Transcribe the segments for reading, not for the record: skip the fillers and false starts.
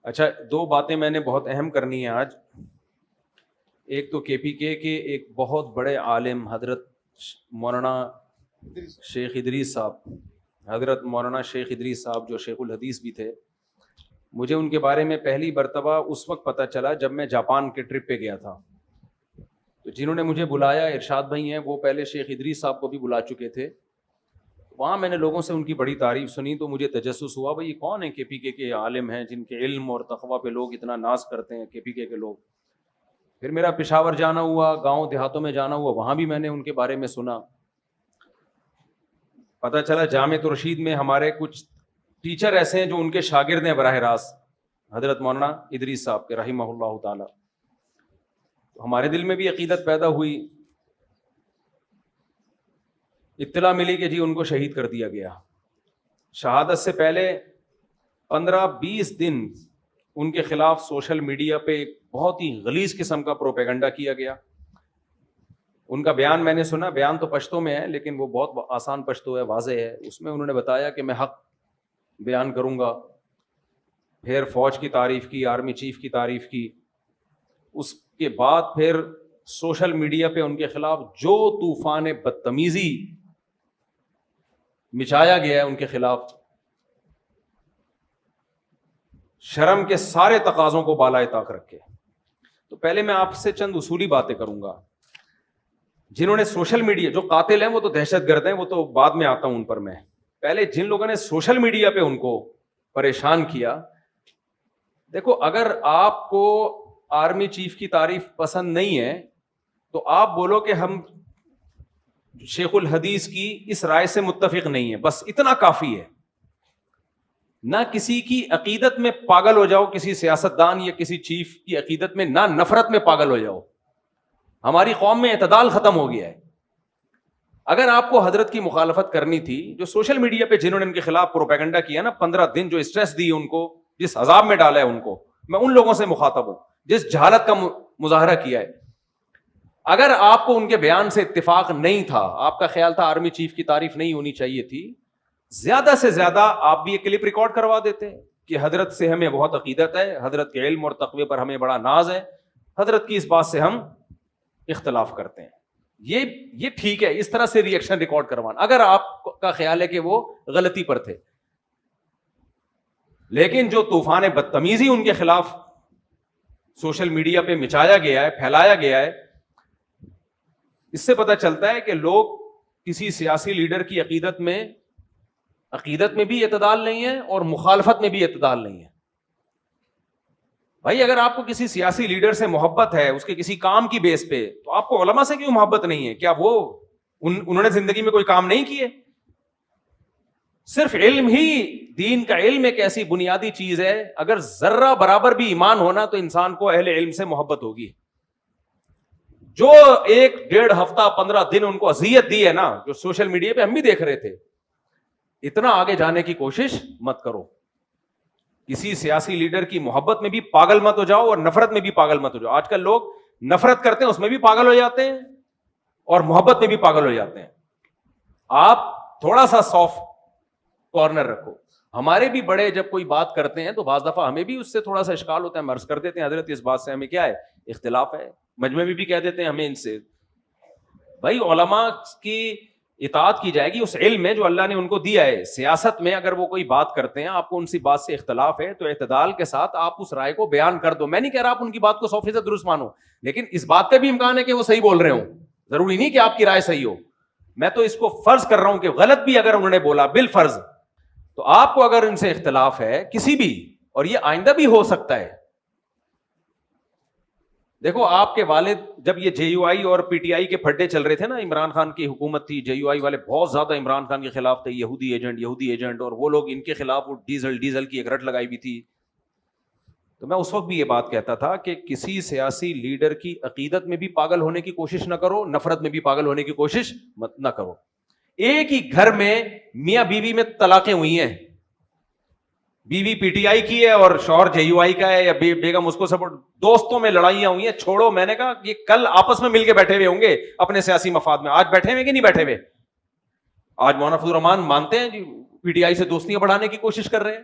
اچھا، دو باتیں میں نے بہت اہم کرنی ہیں آج. ایک تو کے پی کے ایک بہت بڑے عالم حضرت مولانا شیخ ادریس صاحب، حضرت مولانا شیخ ادریس صاحب جو شیخ الحدیث بھی تھے. مجھے ان کے بارے میں پہلی مرتبہ اس وقت پتہ چلا جب میں جاپان کے ٹرپ پہ گیا تھا. تو جنہوں نے مجھے بلایا ارشاد بھائی ہیں، وہ پہلے شیخ ادریس صاحب کو بھی بلا چکے تھے. وہاں میں نے لوگوں سے ان کی بڑی تعریف سنی تو مجھے تجسس ہوا بھائی یہ کون ہیں کے پی کے عالم ہیں جن کے علم اور تقویٰ پہ لوگ اتنا ناز کرتے ہیں، کے پی کے لوگ. پھر میرا پشاور جانا ہوا، گاؤں دیہاتوں میں جانا ہوا، وہاں بھی میں نے ان کے بارے میں سنا. پتہ چلا جامع رشید میں ہمارے کچھ ٹیچر ایسے ہیں جو ان کے شاگرد ہیں براہ راست حضرت مولانا ادریس صاحب کے رحمہ اللہ تعالی. ہمارے دل میں بھی عقیدت پیدا ہوئی. اطلاع ملی کہ جی ان کو شہید کر دیا گیا. شہادت سے پہلے 15-20 دن ان کے خلاف سوشل میڈیا پہ ایک بہت ہی غلیظ قسم کا پروپیگنڈا کیا گیا. ان کا بیان میں نے سنا، بیان تو پشتو میں ہے لیکن وہ بہت آسان پشتو ہے، واضح ہے. اس میں انہوں نے بتایا کہ میں حق بیان کروں گا، پھر فوج کی تعریف کی، آرمی چیف کی تعریف کی. اس کے بعد پھر سوشل میڈیا پہ ان کے خلاف جو طوفان بدتمیزی مچایا گیا ہے ان کے خلاف، شرم کے سارے تقاضوں کو بالائے طاق رکھے. تو پہلے میں آپ سے چند اصولی باتیں کروں گا. جنہوں نے سوشل میڈیا، جو قاتل ہیں وہ تو دہشت گرد ہیں، وہ تو بعد میں آتا ہوں ان پر. میں پہلے جن لوگوں نے سوشل میڈیا پہ ان کو پریشان کیا، دیکھو اگر آپ کو آرمی چیف کی تعریف پسند نہیں ہے تو آپ بولو کہ ہم شیخ الحدیث کی اس رائے سے متفق نہیں ہے، بس اتنا کافی ہے. نہ کسی کی عقیدت میں پاگل ہو جاؤ، کسی سیاستدان یا کسی چیف کی عقیدت میں نہ نفرت میں پاگل ہو جاؤ. ہماری قوم میں اعتدال ختم ہو گیا ہے. اگر آپ کو حضرت کی مخالفت کرنی تھی، جو سوشل میڈیا پہ جنہوں نے ان کے خلاف پروپیگنڈا کیا نا، 15 دن جو اسٹریس دی ان کو، جس عذاب میں ڈالا ہے ان کو، میں ان لوگوں سے مخاطب ہوں جس جہالت کا مظاہرہ کیا ہے. اگر آپ کو ان کے بیان سے اتفاق نہیں تھا، آپ کا خیال تھا آرمی چیف کی تعریف نہیں ہونی چاہیے تھی، زیادہ سے زیادہ آپ بھی یہ کلپ ریکارڈ کروا دیتے کہ حضرت سے ہمیں بہت عقیدت ہے، حضرت کے علم اور تقوی پر ہمیں بڑا ناز ہے، حضرت کی اس بات سے ہم اختلاف کرتے ہیں. یہ ٹھیک ہے اس طرح سے ریئیکشن ریکارڈ کروانا اگر آپ کا خیال ہے کہ وہ غلطی پر تھے. لیکن جو طوفان بدتمیزی ان کے خلاف سوشل میڈیا پہ مچایا گیا ہے، پھیلایا گیا ہے، اس سے پتہ چلتا ہے کہ لوگ کسی سیاسی لیڈر کی عقیدت میں بھی اعتدال نہیں ہے اور مخالفت میں بھی اعتدال نہیں ہے. بھائی اگر آپ کو کسی سیاسی لیڈر سے محبت ہے، اس کے کسی کام کی بیس پہ، تو آپ کو علماء سے کیوں محبت نہیں ہے؟ کیا وہ انہوں نے زندگی میں کوئی کام نہیں کیے؟ صرف علم ہی، دین کا علم ایک ایسی بنیادی چیز ہے، اگر ذرہ برابر بھی ایمان ہونا تو انسان کو اہل علم سے محبت ہوگی. جو 1-1.5 ہفتہ 15 دن ان کو اذیت دی ہے نا، جو سوشل میڈیا پہ ہم بھی دیکھ رہے تھے، اتنا آگے جانے کی کوشش مت کرو. کسی سیاسی لیڈر کی محبت میں بھی پاگل مت ہو جاؤ اور نفرت میں بھی پاگل مت ہو جاؤ. آج کل لوگ نفرت کرتے ہیں اس میں بھی پاگل ہو جاتے ہیں اور محبت میں بھی پاگل ہو جاتے ہیں. آپ تھوڑا سا سافٹ کارنر رکھو. ہمارے بھی بڑے جب کوئی بات کرتے ہیں تو بعض دفعہ ہمیں بھی اس سے تھوڑا سا اشکال ہوتا ہے، ہم عرض کر دیتے ہیں حضرت اس بات سے ہمیں کیا ہے، اختلاف ہے. مجمع میں بھی کہہ دیتے ہیں ہمیں ان سے. بھائی علماء کی اطاعت کی جائے گی اس علم میں جو اللہ نے ان کو دیا ہے. سیاست میں اگر وہ کوئی بات کرتے ہیں، آپ کو ان سی بات سے اختلاف ہے تو اعتدال کے ساتھ آپ اس رائے کو بیان کر دو. میں نہیں کہہ رہا آپ ان کی بات کو 100% درست مانو، لیکن اس بات کا بھی امکان ہے کہ وہ صحیح بول رہے ہوں. ضروری نہیں کہ آپ کی رائے صحیح ہو. میں تو اس کو فرض کر رہا ہوں کہ غلط بھی اگر انہوں نے بولا بالفرض، تو آپ کو اگر ان سے اختلاف ہے کسی بھی، اور یہ آئندہ بھی ہو سکتا ہے. دیکھو آپ کے والد جب یہ جے یو آئی اور پی ٹی آئی کے پھڈے چل رہے تھے نا، عمران خان کی حکومت تھی، جے یو آئی والے بہت زیادہ عمران خان کے خلاف تھے، یہودی ایجنٹ، اور وہ لوگ ان کے خلاف وہ ڈیزل کی ایک رٹ لگائی بھی تھی. تو میں اس وقت بھی یہ بات کہتا تھا کہ کسی سیاسی لیڈر کی عقیدت میں بھی پاگل ہونے کی کوشش نہ کرو، نفرت میں بھی پاگل ہونے کی کوشش نہ کرو. ایک ہی گھر میں میاں بیوی میں طلاقیں ہوئی ہیں، بیوی پی ٹی آئی کی ہے اور شوہر جے یو آئی کا ہے، یا بیگم اس کو سپورٹ. دوستوں میں لڑائیاں ہوئی ہیں، چھوڑو. میں نے کہا یہ کل آپس میں مل کے بیٹھے ہوئے ہوں گے اپنے سیاسی مفاد میں. آج بیٹھے ہوئے کہ نہیں بیٹھے ہوئے؟ آج مولانا فضل الرحمان مانتے ہیں جی پی ٹی آئی سے دوستیاں بڑھانے کی کوشش کر رہے ہیں.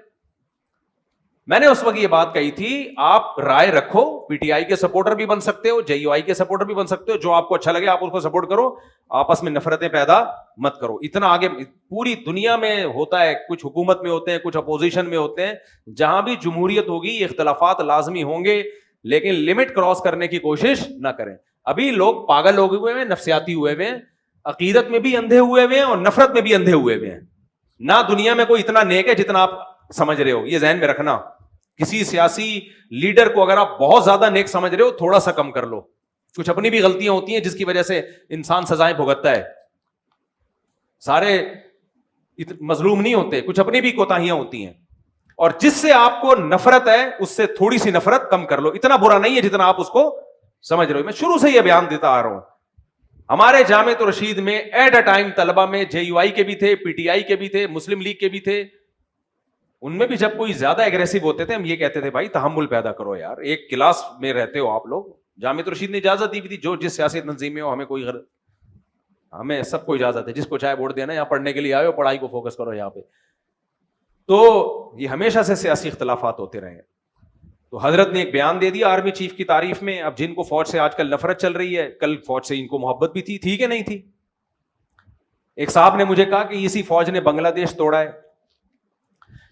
میں نے اس وقت یہ بات کہی تھی, آپ رائے رکھو, پی ٹی آئی کے سپورٹر بھی بن سکتے ہو, جے یو آئی کے سپورٹر بھی بن سکتے ہو, جو آپ کو اچھا لگے آپ اس کو سپورٹ کرو, آپس میں نفرتیں پیدا مت کرو. اتنا آگے پوری دنیا میں ہوتا ہے, کچھ حکومت میں ہوتے ہیں, کچھ اپوزیشن میں ہوتے ہیں, جہاں بھی جمہوریت ہوگی اختلافات لازمی ہوں گے, لیکن لمٹ کراس کرنے کی کوشش نہ کریں. ابھی لوگ پاگل ہو ہوئے ہیں, نفسیاتی ہوئے ہوئے ہیں, عقیدت میں بھی اندھے ہوئے ہوئے ہیں اور نفرت میں بھی اندھے ہوئے ہوئے ہیں. نہ دنیا میں کوئی اتنا نیک ہے جتنا آپ سمجھ رہے ہو, یہ ذہن میں رکھنا. کسی سیاسی لیڈر کو اگر آپ بہت زیادہ نیک سمجھ رہے ہو, تھوڑا سا کم کر لو. کچھ اپنی بھی غلطیاں ہوتی ہیں جس کی وجہ سے انسان سزائیں بھگتتا ہے. سارے مظلوم نہیں ہوتے, کچھ اپنی بھی کوتاہیاں ہوتی ہیں. اور جس سے آپ کو نفرت ہے اس سے تھوڑی سی نفرت کم کر لو. اتنا برا نہیں ہے جتنا آپ اس کو سمجھ رہے ہو. میں شروع سے یہ بیان دیتا آ رہا ہوں. ہمارے جامعۃ الرشید میں ایٹ اے ٹائم طلبہ میں جے یو آئی کے بھی تھے, پی ٹی آئی کے بھی تھے, مسلم لیگ کے بھی تھے. ان میں بھی جب کوئی زیادہ ایگریسو ہوتے تھے, ہم یہ کہتے تھے بھائی تحمل پیدا کرو یار, ایک کلاس میں رہتے ہو آپ لوگ. جامعۃ الرشید نے اجازت دی تھی, جو جس سیاسی تنظیم میں ہو, ہمیں کوئی ہمیں سب کو اجازت ہے, جس کو چاہے ووٹ دینا, یہاں پڑھنے کے لیے آئے ہو, پڑھائی کو فوکس کرو یہاں پہ. تو یہ ہمیشہ سے سیاسی اختلافات ہوتے رہے. تو حضرت نے ایک بیان دے دیا آرمی چیف کی تعریف میں. اب جن کو فوج سے آج کل نفرت چل رہی ہے, کل فوج سے ان کو محبت بھی تھی کہ نہیں تھی. ایک صاحب نے مجھے کہا کہ اسی فوج نے بنگلہ دیش توڑا ہے,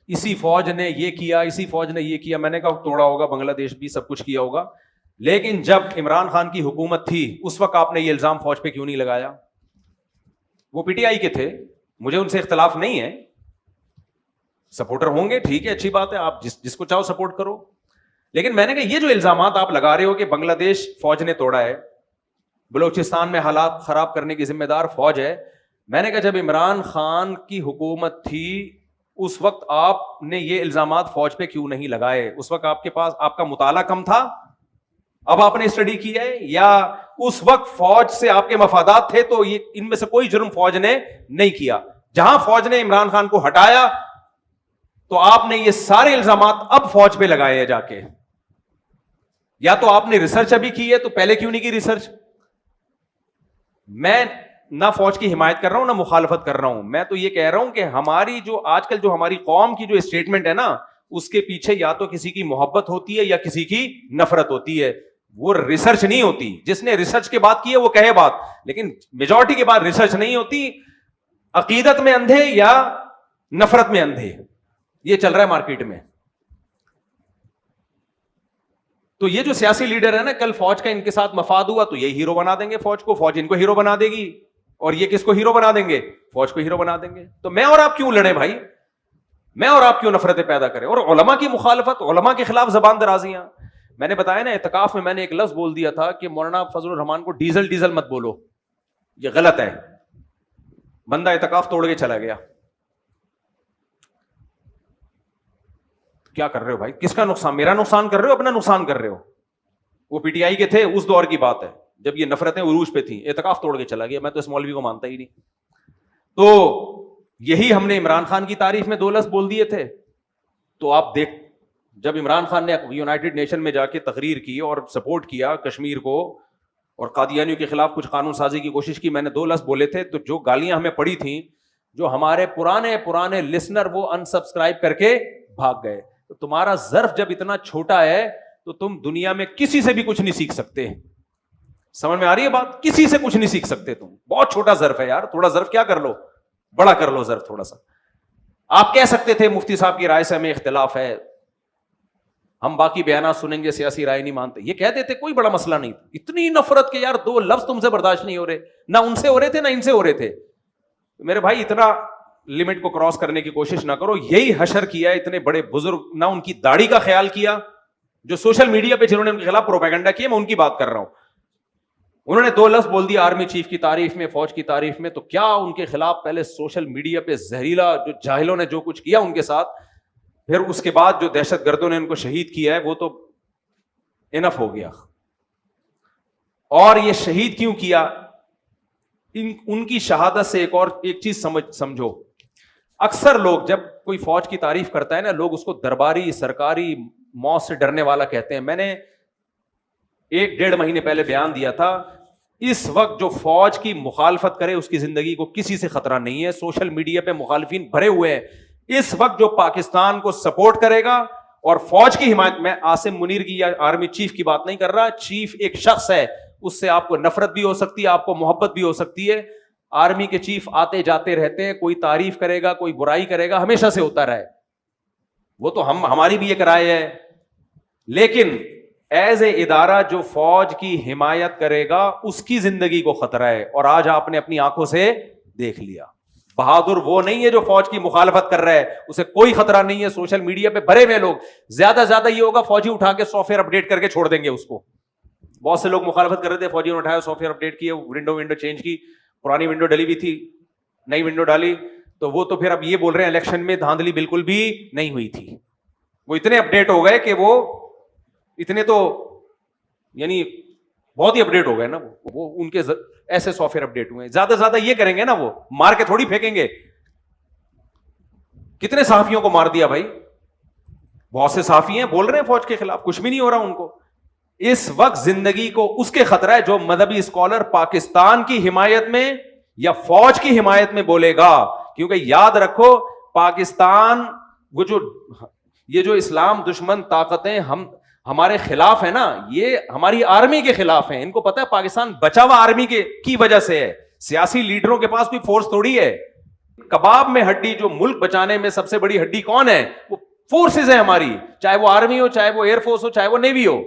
اسی فوج نے یہ کیا, اسی فوج نے یہ کیا. میں نے کہا توڑا ہوگا, بنگلہ دیش بھی سب کچھ کیا ہوگا, لیکن جب عمران خان کی حکومت تھی اس وقت آپ نے یہ الزام فوج پہ کیوں نہیں لگایا؟ وہ پی ٹی آئی کے تھے, مجھے ان سے اختلاف نہیں ہے, سپورٹر ہوں گے ٹھیک ہے, اچھی بات ہے, آپ جس کو چاہو سپورٹ کرو. لیکن میں نے کہا یہ جو الزامات آپ لگا رہے ہو کہ بنگلہ دیش فوج نے توڑا ہے, بلوچستان میں حالات خراب کرنے کی ذمہ دار فوج ہے, میں نے کہا جب عمران خان کی حکومت تھی اس وقت آپ نے یہ الزامات فوج پہ کیوں نہیں لگائے؟ اس وقت آپ کے پاس آپ کا مطالعہ کم تھا, اب آپ نے اسٹڈی کیا ہے, یا اس وقت فوج سے آپ کے مفادات تھے تو یہ ان میں سے کوئی جرم فوج نے نہیں کیا؟ جہاں فوج نے عمران خان کو ہٹایا تو آپ نے یہ سارے الزامات اب فوج پہ لگائے ہیں جا کے. یا تو آپ نے ریسرچ ابھی کی ہے تو پہلے کیوں نہیں کی ریسرچ؟ میں نہ فوج کی حمایت کر رہا ہوں نہ مخالفت کر رہا ہوں, میں تو یہ کہہ رہا ہوں کہ ہماری جو آج کل جو ہماری قوم کی جو اسٹیٹمنٹ ہے نا, اس کے پیچھے یا تو کسی کی محبت ہوتی ہے یا کسی کی نفرت ہوتی ہے, وہ ریسرچ نہیں ہوتی. جس نے ریسرچ کے بات کی ہے وہ کہے بات, لیکن میجورٹی کے بعد ریسرچ نہیں ہوتی. عقیدت میں اندھے یا نفرت میں اندھے, یہ چل رہا ہے مارکیٹ میں. تو یہ جو سیاسی لیڈر ہے نا, کل فوج کا ان کے ساتھ مفاد ہوا تو یہ ہیرو بنا دیں گے فوج کو, فوج ان کو ہیرو بنا دے گی, اور یہ کس کو ہیرو بنا دیں گے؟ فوج کو ہیرو بنا دیں گے. تو میں اور آپ کیوں لڑیں بھائی؟ میں اور آپ کیوں نفرتیں پیدا کریں؟ اور علماء کی مخالفت, علماء کے خلاف زبان درازیاں. میں نے بتایا نا اعتکاف میں, میں نے ایک لفظ بول دیا تھا کہ مولانا فضل الرحمان کو ڈیزل مت بولو, یہ غلط ہے. بندہ اعتکاف توڑ کے چلا گیا. کیا کر رہے ہو بھائی؟ کس کا نقصان؟ میرا نقصان کر رہے ہو, اپنا نقصان کر رہے ہو. وہ پی ٹی آئی کے تھے, اس دور کی بات ہے جب یہ نفرتیں عروج پہ تھیں, اعتکاف توڑ کے چلا گیا. میں تو اس مولوی کو مانتا ہی نہیں. تو یہی ہم نے عمران خان کی تعریف میں 2 لفظ بول دیے تھے. تو آپ دیکھ, جب عمران خان نے یونائٹڈ نیشن میں جا کے تقریر کی اور سپورٹ کیا کشمیر کو اور قادیانیوں کے خلاف کچھ قانون سازی کی کوشش کی, میں نے 2 لفظ بولے تھے. تو جو گالیاں ہمیں پڑی تھیں, جو ہمارے پرانے لسنر وہ انسبسکرائب کر کے بھاگ گئے. تو تمہارا ظرف جب اتنا چھوٹا ہے تو تم دنیا میں کسی سے بھی کچھ نہیں سیکھ سکتے. سمجھ میں آ رہی ہے بات؟ کسی سے کچھ نہیں سیکھ سکتے تم. بہت چھوٹا ظرف ہے یار, تھوڑا ظرف کیا کر لو, بڑا کر لو ظرف تھوڑا سا. آپ کہہ سکتے تھے مفتی صاحب کی رائے سے ہمیں اختلاف ہے, ہم باقی بیانات سنیں گے, سیاسی رائے نہیں مانتے, یہ کہہ دیتے, کوئی بڑا مسئلہ نہیں. اتنی نفرت کہ یار 2 لفظ تم سے برداشت نہیں ہو رہے, نہ ان سے ہو رہے تھے نہ ان سے ہو رہے تھے. میرے بھائی اتنا لمٹ کو کراس کرنے کی کوشش نہ کرو. یہی حشر کیا اتنے بڑے بزرگ, نہ ان کی داڑھی کا خیال کیا, جو سوشل میڈیا پہ جنہوں نے ان کے خلاف پروپیگنڈا کیا, میں ان کی بات کر رہا ہوں. انہوں نے 2 لفظ بول دیا آرمی چیف کی تعریف میں, فوج کی تعریف میں, تو کیا ان کے خلاف پہلے سوشل میڈیا پہ زہریلا جو جاہلوں نے جو کچھ کیا ان کے ساتھ, پھر اس کے بعد جو دہشت گردوں نے ان کو شہید کیا ہے, وہ تو انف ہو گیا. اور یہ شہید کیوں کیا؟ ان کی شہادت سے ایک چیز سمجھو. اکثر لوگ جب کوئی فوج کی تعریف کرتا ہے نا, لوگ اس کو درباری سرکاری موت سے ڈرنے والا کہتے ہیں. میں نے 1-1.5 مہینے پہلے بیان دیا تھا, اس وقت جو فوج کی مخالفت کرے اس کی زندگی کو کسی سے خطرہ نہیں ہے. سوشل میڈیا پہ مخالفین بھرے ہوئے ہیں. اس وقت جو پاکستان کو سپورٹ کرے گا اور فوج کی حمایت. میں عاصم منیر کی یا آرمی چیف کی بات نہیں کر رہا. چیف ایک شخص ہے, اس سے آپ کو نفرت بھی ہو سکتی ہے, آپ کو محبت بھی ہو سکتی ہے. آرمی کے چیف آتے جاتے رہتے ہیں, کوئی تعریف کرے گا, کوئی برائی کرے گا, ہمیشہ سے ہوتا رہا ہے. وہ تو ہماری بھی ایک رائے ہے. لیکن ایز اے ادارہ جو فوج کی حمایت کرے گا اس کی زندگی کو خطرہ ہے, اور آج آپ نے اپنی آنکھوں سے دیکھ لیا. بہادر وہ نہیں ہے جو فوج کی مخالفت کر رہا ہے, اسے کوئی خطرہ نہیں ہے. سوشل میڈیا پہ بھرے ہوئے لوگ, زیادہ زیادہ یہ ہوگا فوجی اٹھا کے سافٹ ویئر اپڈیٹ کر کے چھوڑ دیں گے اس کو. بہت سے لوگ مخالفت کر رہے تھے, فوجی نے اٹھایا, سافٹ ویئر اپڈیٹ کیے, ونڈو چینج کی, پرانی ونڈو ڈلی ہوئی تھی, نئی ونڈو ڈالی, تو وہ تو پھر اب یہ بول رہے ہیں الیکشن میں دھاندلی بالکل بھی نہیں ہوئی تھی. وہ اتنے اپڈیٹ ہو گئے کہ وہ اتنے تو یعنی بہت ہی اپڈیٹ ہو گئے نا, وہ ان کے ایسے سافٹ ویئر اپڈیٹ ہوئے. زیادہ زیادہ یہ کریں گے نا, وہ مار کے تھوڑی پھینکیں گے. کتنے صحافیوں کو مار دیا بھائی, بہت سے صحافی ہیں بول رہے ہیں فوج کے خلاف, کچھ بھی نہیں ہو رہا ان کو. اس وقت زندگی کو اس کے خطرہ ہے جو مذہبی اسکالر پاکستان کی حمایت میں یا فوج کی حمایت میں بولے گا. کیونکہ یاد رکھو پاکستان, وہ یہ جو اسلام دشمن طاقتیں ہمارے خلاف ہے نا, یہ ہماری آرمی کے خلاف ہیں. ان کو پتا ہے پاکستان بچا ہوا آرمی کی وجہ سے ہے. سیاسی لیڈروں کے پاس کوئی فورس تھوڑی ہے. کباب میں ہڈی, جو ملک بچانے میں سب سے بڑی ہڈی کون ہے, وہ فورسز ہے ہماری, چاہے وہ آرمی ہو, چاہے وہ ایئر فورس ہو, چاہے وہ نیوی ہو.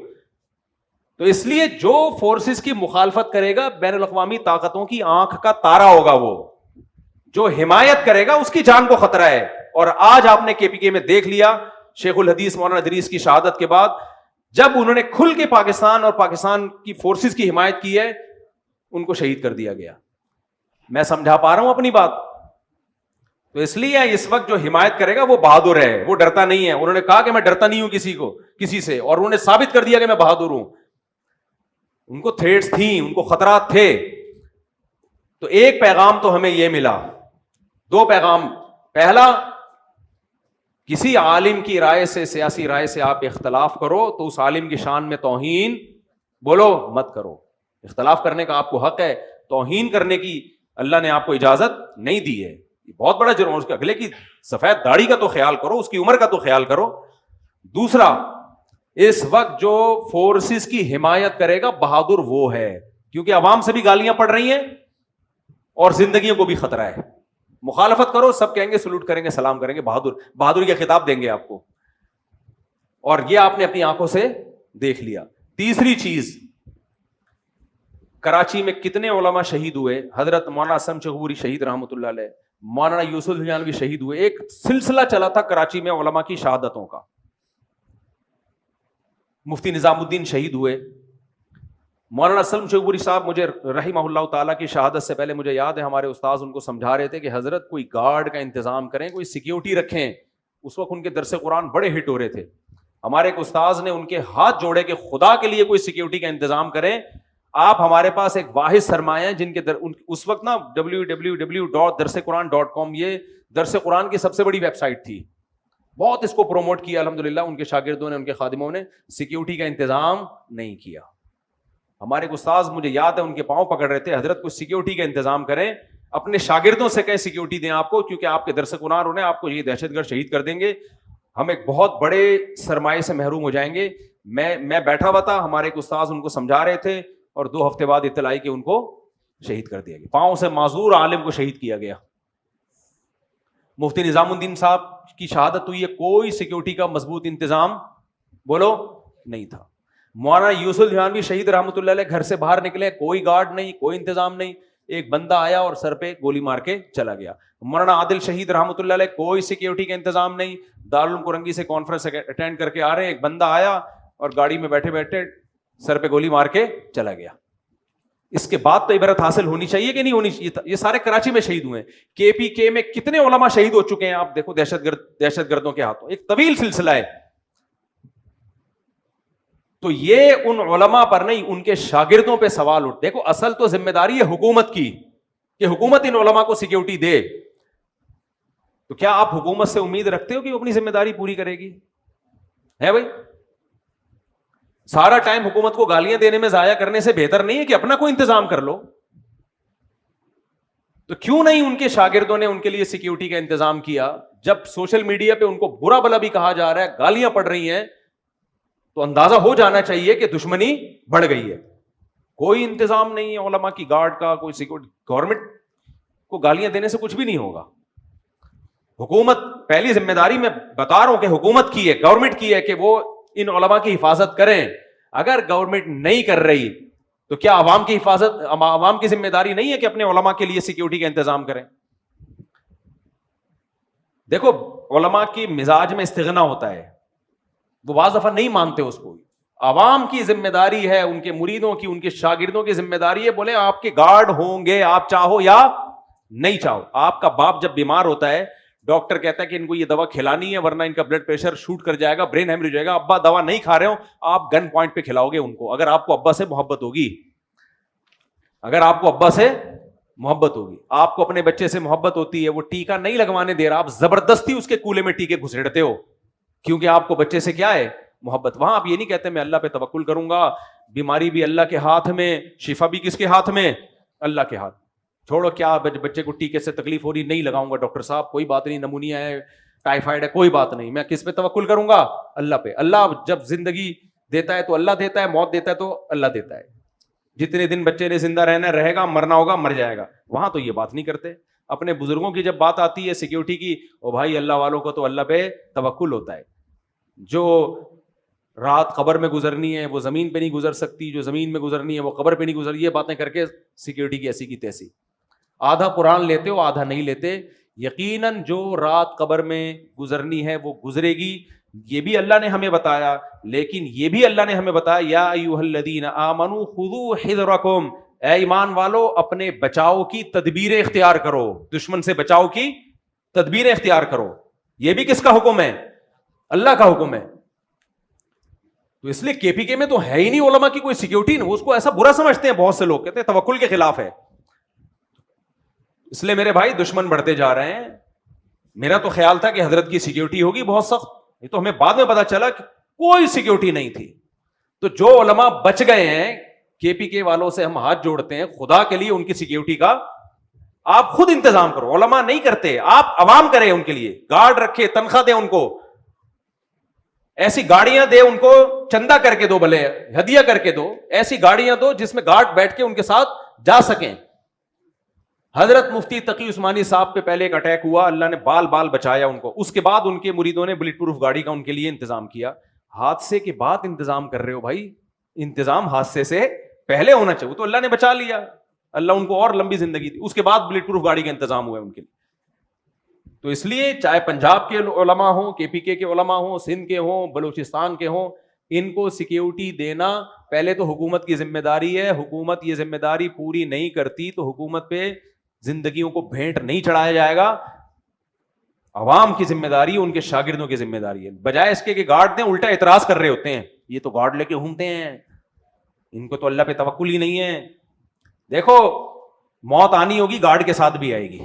تو اس لیے جو فورسز کی مخالفت کرے گا بین الاقوامی طاقتوں کی آنکھ کا تارا ہوگا. وہ جو حمایت کرے گا اس کی جان کو خطرہ ہے. اور آج آپ نے کے پی کے میں دیکھ لیا, شیخ الحدیث مولانا ادریس کی شہادت کے بعد جب انہوں نے کھل کے پاکستان اور پاکستان کی فورسز کی حمایت کی ہے, ان کو شہید کر دیا گیا. میں سمجھا پا رہا ہوں اپنی بات؟ تو اس لیے اس وقت جو حمایت کرے گا وہ بہادر ہے, وہ ڈرتا نہیں ہے. انہوں نے کہا کہ میں ڈرتا نہیں ہوں کسی سے, اور انہوں نے ثابت کر دیا کہ میں بہادر ہوں. ان کو تھریٹس تھیں, ان کو خطرات تھے. تو ایک پیغام تو ہمیں یہ ملا, دو پیغام. پہلا, کسی عالم کی رائے سے, سیاسی رائے سے آپ اختلاف کرو تو اس عالم کی شان میں توہین بولو مت کرو. اختلاف کرنے کا آپ کو حق ہے, توہین کرنے کی اللہ نے آپ کو اجازت نہیں دی ہے. بہت بڑا جرم. اس کے اگلے کی سفید داڑھی کا تو خیال کرو, اس کی عمر کا تو خیال کرو. دوسرا, اس وقت جو فورسز کی حمایت کرے گا بہادر وہ ہے, کیونکہ عوام سے بھی گالیاں پڑ رہی ہیں اور زندگیوں کو بھی خطرہ ہے. مخالفت کرو, سب کہیں گے سلوٹ کریں گے, سلام کریں گے, بہادری کا خطاب دیں گے آپ کو. اور یہ آپ نے اپنی آنکھوں سے دیکھ لیا. تیسری چیز, کراچی میں کتنے علماء شہید ہوئے. حضرت مولانا اسلم چغبوری شہید رحمۃ اللہ علیہ, مولانا یوسف الحجانوی شہید ہوئے. ایک سلسلہ چلا تھا کراچی میں علماء کی شہادتوں کا. مفتی نظام الدین شہید ہوئے. مولانا اسلم چغبوری صاحب, مجھے رحمہ اللہ تعالیٰ کی شہادت سے پہلے مجھے یاد ہے ہمارے استاذ ان کو سمجھا رہے تھے کہ حضرت کوئی گارڈ کا انتظام کریں, کوئی سیکیورٹی رکھیں. اس وقت ان کے درس قرآن بڑے ہٹ ہو رہے تھے. ہمارے ایک استاذ نے ان کے ہاتھ جوڑے کہ خدا کے لیے کوئی سیکیورٹی کا انتظام کریں. آپ ہمارے پاس ایک واحد سرمایہ ہیں جن کے اس وقت نا www.darsequran.com یہ درس قرآن کی سب سے بڑی ویب سائٹ تھی. بہت اس کو پروموٹ کیا الحمدللہ. ان کے شاگردوں نے, ان کے خادموں نے سیکیورٹی کا انتظام نہیں کیا. ہمارے ایک استاذ مجھے یاد ہے ان کے پاؤں پکڑ رہے تھے, حضرت کو سیکیورٹی کا انتظام کریں, اپنے شاگردوں سے کہیں سیکیورٹی دیں آپ کو, کیونکہ آپ کے درس قرآن انہیں آپ کو یہ دہشت گرد شہید کر دیں گے, ہم ایک بہت بڑے سرمایے سے محروم ہو جائیں گے. میں بیٹھا ہوا تھا, ہمارے ایک استاذ ان کو سمجھا رہے تھے, اور 2 ہفتے بعد اطلاع آئی کہ ان کو شہید کر دیا گیا. پاؤں سے معذور عالم کو شہید کیا گیا. مفتی نظام الدین صاحب کی شہادت ہوئی ہے, کوئی سیکیورٹی کا مضبوط انتظام بولو نہیں تھا. مولانا یوسف الحجانوی شہید رحمۃ اللہ علیہ گھر سے باہر نکلے, کوئی گارڈ نہیں, کوئی انتظام نہیں. ایک بندہ آیا اور سر پہ گولی مار کے چلا گیا. مولانا عادل شہید رحمۃ اللہ علیہ, کوئی سیکیورٹی کا انتظام نہیں, دارالعلوم کرنگی سے کانفرنس اٹینڈ کر کے آ رہے ہیں, ایک بندہ آیا اور گاڑی میں بیٹھے بیٹھے سر پہ گولی مار کے چلا گیا. اس کے بعد تو عبرت حاصل ہونی چاہیے کہ نہیں ہونی چاہیے. یہ سارے کراچی میں شہید ہوئے ہیں. کے پی کے میں کتنے علماء شہید ہو چکے ہیں آپ دیکھو, دہشت گردوں کے ہاتھوں. ایک طویل سلسلہ ہے. تو یہ ان علماء پر نہیں, ان کے شاگردوں پہ سوال اٹھ. دیکھو اصل تو ذمہ داری ہے حکومت کی کہ حکومت ان علماء کو سیکیورٹی دے. تو کیا آپ حکومت سے امید رکھتے ہو کہ وہ اپنی ذمہ داری پوری کرے گی؟ ہے بھائی, سارا ٹائم حکومت کو گالیاں دینے میں ضائع کرنے سے بہتر نہیں ہے کہ اپنا کوئی انتظام کر لو؟ تو کیوں نہیں ان کے شاگردوں نے ان کے لیے سیکیورٹی کا انتظام کیا؟ جب سوشل میڈیا پہ ان کو برا بلا بھی کہا جا رہا ہے, گالیاں پڑ رہی ہیں, تو اندازہ ہو جانا چاہیے کہ دشمنی بڑھ گئی ہے. کوئی انتظام نہیں ہے علماء کی گارڈ کا, کوئی سیکورٹی. گورنمنٹ کو گالیاں دینے سے کچھ بھی نہیں ہوگا. حکومت, پہلی ذمہ داری میں بتا رہا ہوں کہ حکومت کی ہے, گورنمنٹ کی ہے کہ وہ ان علماء کی حفاظت کریں. اگر گورنمنٹ نہیں کر رہی تو کیا عوام کی حفاظت, عوام کی ذمہ داری نہیں ہے کہ اپنے علماء کے لیے سیکیورٹی کا انتظام کریں؟ دیکھو علماء کی مزاج میں استغنا ہوتا ہے, وہ بعض دفعہ نہیں مانتے اس کو. عوام کی ذمہ داری ہے, ان کے مریدوں کی, ان کے شاگردوں کی ذمہ داری ہے. بولے آپ کے گارڈ ہوں گے, آپ چاہو یا نہیں چاہو. آپ کا باپ جب بیمار ہوتا ہے, ڈاکٹر کہتا ہے کہ ان کو یہ دوا کھلانی ہے ورنہ ان کا بلڈ پریشر شوٹ کر جائے گا, برین ہیمریج ہو جائے گا. ابا دوا نہیں کھا رہے ہو, آپ گن پوائنٹ پہ کھلاؤ گے ان کو, اگر آپ کو ابا سے محبت ہوگی. اگر آپ کو ابا سے محبت ہوگی, آپ کو اپنے بچے سے محبت ہوتی ہے, وہ ٹیکا نہیں لگوانے دے رہا, آپ زبردستی اس کے کولے میں ٹیکے گھسیڑتے ہو کیونکہ آپ کو بچے سے کیا ہے, محبت. وہاں آپ یہ نہیں کہتے میں اللہ پہ توکل کروں گا, بیماری بھی اللہ کے ہاتھ میں, شفا بھی کس کے ہاتھ میں, اللہ کے ہاتھ. چھوڑو کیا بچے کو ٹیکے سے تکلیف ہو رہی, نہیں لگاؤں گا ڈاکٹر صاحب, کوئی بات نہیں, نمونیا ہے, ٹائیفائڈ ہے, کوئی بات نہیں, میں کس پہ توکل کروں گا, اللہ پہ. اللہ جب زندگی دیتا ہے تو اللہ دیتا ہے, موت دیتا ہے تو اللہ دیتا ہے. جتنے دن بچے نے زندہ رہنا رہے گا, مرنا ہوگا مر جائے گا. وہاں تو یہ بات نہیں کرتے. اپنے بزرگوں کی جب بات آتی ہے سیکیورٹی کی, او بھائی اللہ والوں کو تو اللہ پہ توکل ہوتا ہے. جو رات قبر میں گزرنی ہے وہ زمین پہ نہیں گزر سکتی, جو زمین میں گزرنی ہے وہ قبر پہ نہیں گزر. یہ باتیں کر کے سیکیورٹی کی ایسی کی تیسی. آدھا قرآن لیتے ہو, آدھا نہیں لیتے. یقیناً جو رات قبر میں گزرنی ہے وہ گزرے گی, یہ بھی اللہ نے ہمیں بتایا. لیکن یہ بھی اللہ نے ہمیں بتایا, یا ایھا الذین آمنوا خذوا حذرکم, اے ایمان والو اپنے بچاؤ کی تدبیریں اختیار کرو, دشمن سے بچاؤ کی تدبیریں اختیار کرو. یہ بھی کس کا حکم ہے؟ اللہ کا حکم ہے. تو اس لیے کے پی کے میں تو ہے ہی نہیں علماء کی کوئی سیکیورٹی. اس کو ایسا برا سمجھتے ہیں بہت سے لوگ, کہتے ہیں توکل کے خلاف ہے. اس لیے میرے بھائی دشمن بڑھتے جا رہے ہیں. میرا تو خیال تھا کہ حضرت کی سیکیورٹی ہوگی بہت سخت, یہ تو ہمیں بعد میں پتا چلا کہ کوئی سیکیورٹی نہیں تھی. تو جو علماء بچ گئے ہیں, کے پی کے والوں سے ہم ہاتھ جوڑتے ہیں, خدا کے لیے ان کی سیکیورٹی کا آپ خود انتظام کرو. علماء نہیں کرتے, آپ عوام کریں ان کے لیے, گارڈ رکھے, تنخواہ دیں ان کو, ایسی گاڑیاں دے ان کو, چندہ کر کے دو, بھلے ہدیہ کر کے دو, ایسی گاڑیاں دو جس میں گارڈ بیٹھ کے ان کے ساتھ جا سکیں. حضرت مفتی تقی عثمانی صاحب پہ پہلے ایک اٹیک ہوا, اللہ نے بال بال بچایا ان کو. اس کے بعد ان کے مریدوں نے بلٹ پروف گاڑی کا ان کے لیے انتظام کیا. حادثے کے بعد انتظام کر رہے ہو بھائی, انتظام حادثے سے پہلے ہونا چاہیے. تو اللہ نے بچا لیا, اللہ ان کو اور لمبی زندگی دی, اس کے بعد بلٹ پروف گاڑی کا انتظام ہوا ہے ان کے لیے. تو اس لیے چاہے پنجاب کے علماء ہوں, کے پی کے علماء ہوں, سندھ کے ہوں, بلوچستان کے ہوں, ان کو سیکیورٹی دینا پہلے تو حکومت کی ذمہ داری ہے. حکومت یہ ذمہ داری پوری نہیں کرتی تو حکومت پہ زندگیوں کو بھینٹ نہیں چڑھایا جائے گا. عوام کی ذمہ داری, ان کے شاگردوں کی ذمہ داری ہے. بجائے اس کے کہ گارڈ دیں, الٹا اعتراض کر رہے ہوتے ہیں, یہ تو گارڈ لے کے گھومتے ہیں, ان کو تو اللہ پہ توکل ہی نہیں ہے. دیکھو موت آنی ہوگی گارڈ کے ساتھ بھی آئے گی,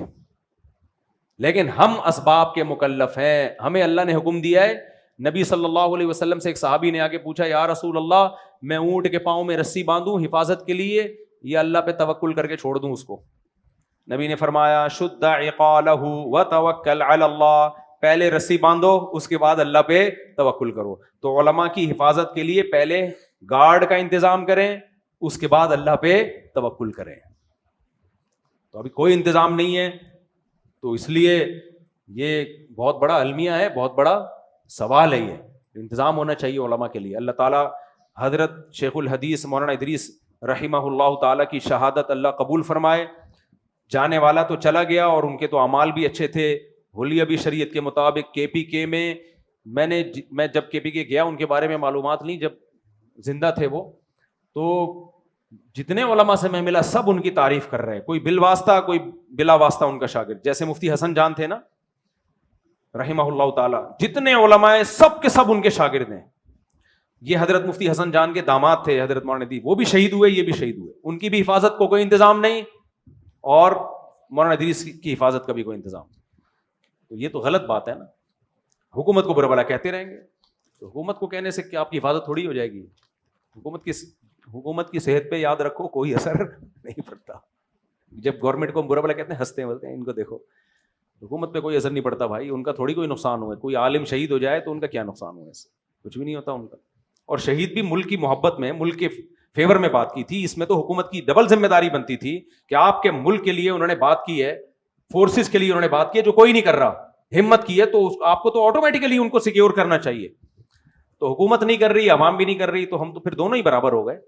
لیکن ہم اسباب کے مکلف ہیں. ہمیں اللہ نے حکم دیا ہے. نبی صلی اللہ علیہ وسلم سے ایک صحابی نے آگے پوچھا, یا رسول اللہ میں اونٹ کے پاؤں میں رسی باندھوں حفاظت کے لیے یا اللہ پہ توکل کر کے چھوڑ دوں اس کو؟ نبی نے فرمایا, شد عقالہ وتوکل علی اللہ, پہلے رسی باندھو اس کے بعد اللہ پہ توکل کرو. تو علماء کی حفاظت کے لیے پہلے گارڈ کا انتظام کریں, اس کے بعد اللہ پہ توکل کریں. تو ابھی کوئی انتظام نہیں ہے, تو اس لیے یہ بہت بڑا المیہ ہے, بہت بڑا سوال ہے. یہ انتظام ہونا چاہیے علماء کے لیے. اللہ تعالیٰ حضرت شیخ الحدیث مولانا ادریس رحمہ اللہ تعالیٰ کی شہادت اللہ قبول فرمائے. جانے والا تو چلا گیا اور ان کے تو اعمال بھی اچھے تھے, حلیہ بھی شریعت کے مطابق. کے پی کے میں میں جب کے پی کے گیا ان کے بارے میں معلومات لی, جب زندہ تھے وہ, تو جتنے علماء سے میں ملا سب ان کی تعریف کر رہے ہیں, کوئی بالواسطہ کوئی بلا واسطہ ان کا شاگرد. جیسے مفتی حسن جان تھے نا رحمہ اللہ تعالیٰ, جتنے علماء ہیں سب کے سب ان کے شاگرد ہیں. یہ حضرت مفتی حسن جان کے داماد تھے حضرت مولانا ادریس, وہ بھی شہید ہوئے, یہ بھی شہید ہوئے. ان کی بھی حفاظت کو کوئی انتظام نہیں, اور مولانا ادریس کی حفاظت کا بھی کوئی انتظام. تو یہ تو غلط بات ہے نا. حکومت کو برا بھلا کہتے رہیں گے, تو حکومت کو کہنے سے کہ آپ کی حفاظت تھوڑی ہو جائے گی. حکومت کی صحت پہ یاد رکھو کوئی اثر نہیں پڑتا. جب گورنمنٹ کو برا بھلا کہتے ہیں ہنستے ہیں, بولتے ہیں ان کو دیکھو. حکومت پہ کوئی اثر نہیں پڑتا بھائی, ان کا تھوڑی کوئی نقصان ہوا ہے. کوئی عالم شہید ہو جائے تو ان کا کیا نقصان ہوا ہے, اس سے کچھ بھی نہیں ہوتا ان کا. اور شہید بھی ملک کی محبت میں, ملک کے فیور میں بات کی تھی. اس میں تو حکومت کی ڈبل ذمہ داری بنتی تھی کہ آپ کے ملک کے لیے انہوں نے بات کی ہے, فورسز کے لیے انہوں نے بات کی ہے جو کوئی نہیں کر رہا, ہمت کی ہے, تو آپ کو تو آٹومیٹیکلی ان کو سیکیور کرنا چاہیے. تو حکومت نہیں کر رہی, عوام بھی نہیں کر رہی, تو ہم تو پھر دونوں ہی برابر ہو گئے.